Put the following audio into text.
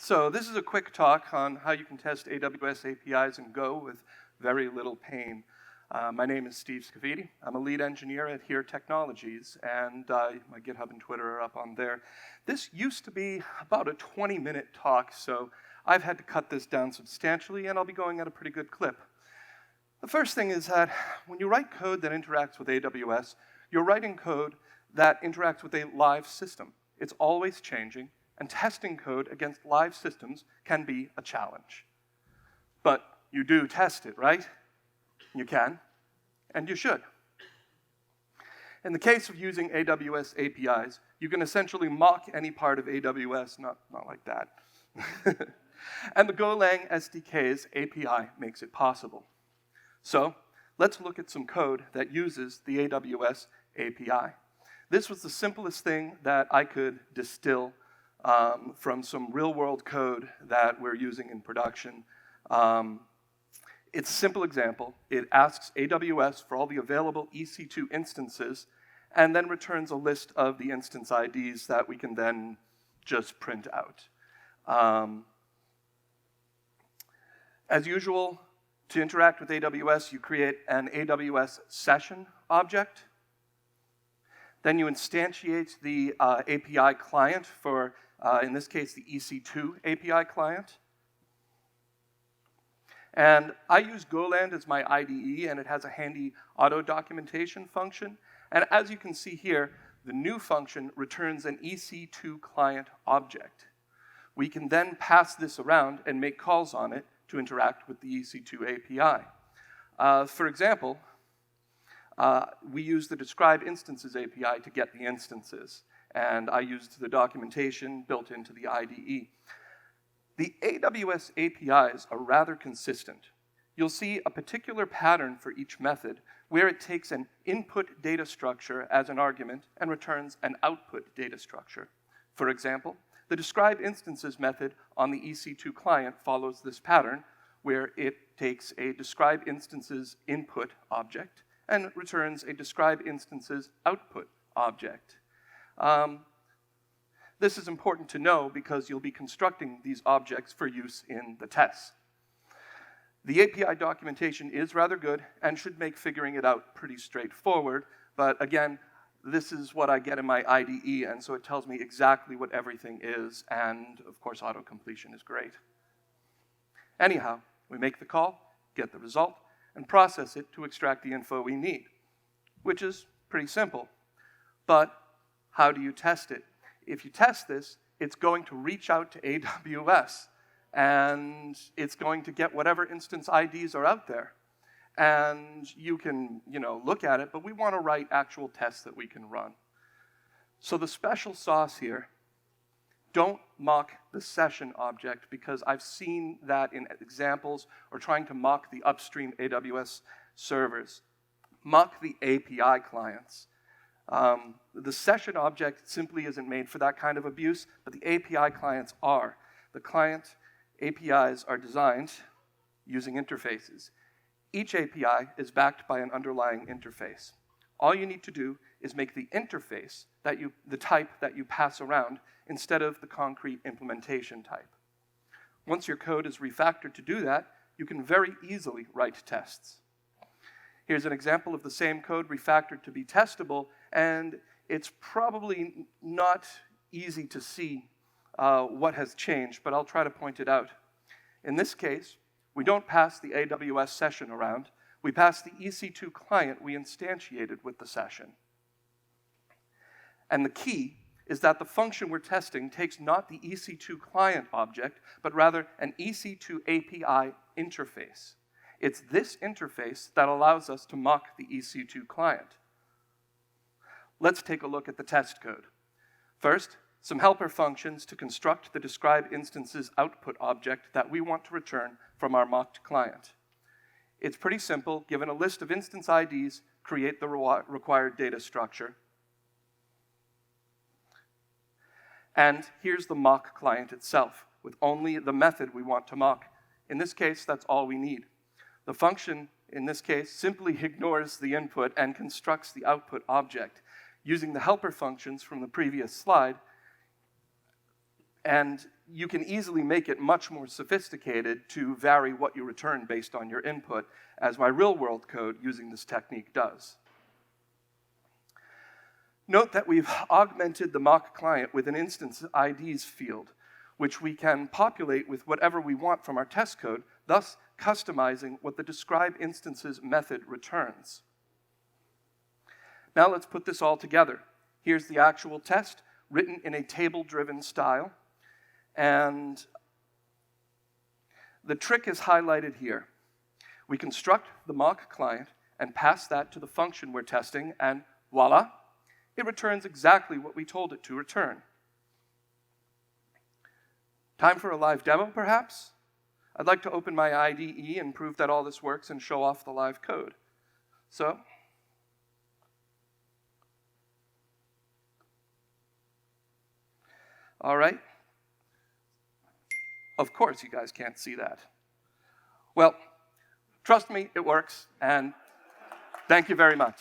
So this is a quick talk on how you can test AWS APIs in Go with very little pain. My name is Steve Scaffidi. I'm a lead engineer at Here Technologies, and my GitHub and Twitter are up on there. This used to be about a 20-minute talk, so I've had to cut this down substantially, and I'll be going at a pretty good clip. The first thing is that when you write code that interacts with AWS, you're writing code that interacts with a live system. It's always changing, and testing code against live systems can be a challenge. But you do test it, right? You can, and you should. In the case of using AWS APIs, you can essentially mock any part of AWS, not like that. And the Golang SDK's API makes it possible. So let's look at some code that uses the AWS API. This was the simplest thing that I could distill from some real-world code that we're using in production. It's a simple example. It asks AWS for all the available EC2 instances and then returns a list of the instance IDs that we can then just print out. As usual, to interact with AWS, you create an AWS session object. Then you instantiate the API client for, in this case, the EC2 API client. And I use Golang as my IDE, and it has a handy auto documentation function. And as you can see here, the new function returns an EC2 client object. We can then pass this around and make calls on it to interact with the EC2 API. For example, we use the describe instances API to get the instances, and I used the documentation built into the IDE. The AWS APIs are rather consistent. You'll see a particular pattern for each method where it takes an input data structure as an argument and returns an output data structure. For example, the describe instances method on the EC2 client follows this pattern where it takes a describe instances input object and returns a describe instances output object. This is important to know because you'll be constructing these objects for use in the tests. The API documentation is rather good and should make figuring it out pretty straightforward, but again, this is what I get in my IDE, and so it tells me exactly what everything is, and of course, auto-completion is great. Anyhow, we make the call, get the result, and process it to extract the info we need, which is pretty simple. But how do you test it? If you test this, it's going to reach out to AWS, and it's going to get whatever instance IDs are out there. And you can, look at it, but we want to write actual tests that we can run. So the special sauce here, don't mock the session object, because I've seen that in examples or trying to mock the upstream AWS servers. Mock the API clients. The session object simply isn't made for that kind of abuse, but the API clients are. The client APIs are designed using interfaces. Each API is backed by an underlying interface. All you need to do is make the interface the type that you pass around instead of the concrete implementation type. Once your code is refactored to do that, you can very easily write tests. Here's an example of the same code refactored to be testable, and it's probably not easy to see what has changed, but I'll try to point it out. In this case, we don't pass the AWS session around. We pass the EC2 client we instantiated with the session. And the key is that the function we're testing takes not the EC2 client object, but rather an EC2 API interface. It's this interface that allows us to mock the EC2 client. Let's take a look at the test code. First, some helper functions to construct the describe instances output object that we want to return from our mocked client. It's pretty simple. Given a list of instance IDs, create the required data structure. And here's the mock client itself, with only the method we want to mock. In this case, that's all we need. The function, in this case, simply ignores the input and constructs the output object. Using the helper functions from the previous slide, And you can easily make it much more sophisticated to vary what you return based on your input, as my real-world code using this technique does. Note that we've augmented the mock client with an instance IDs field, which we can populate with whatever we want from our test code, thus customizing what the describe instances method returns. Now let's put this all together. Here's the actual test, written in a table-driven style. And the trick is highlighted here. We construct the mock client and pass that to the function we're testing, and voila, it returns exactly what we told it to return. Time for a live demo, perhaps? I'd like to open my IDE and prove that all this works and show off the live code. So, all right. Of course you guys can't see that. Well, trust me, it works, and thank you very much.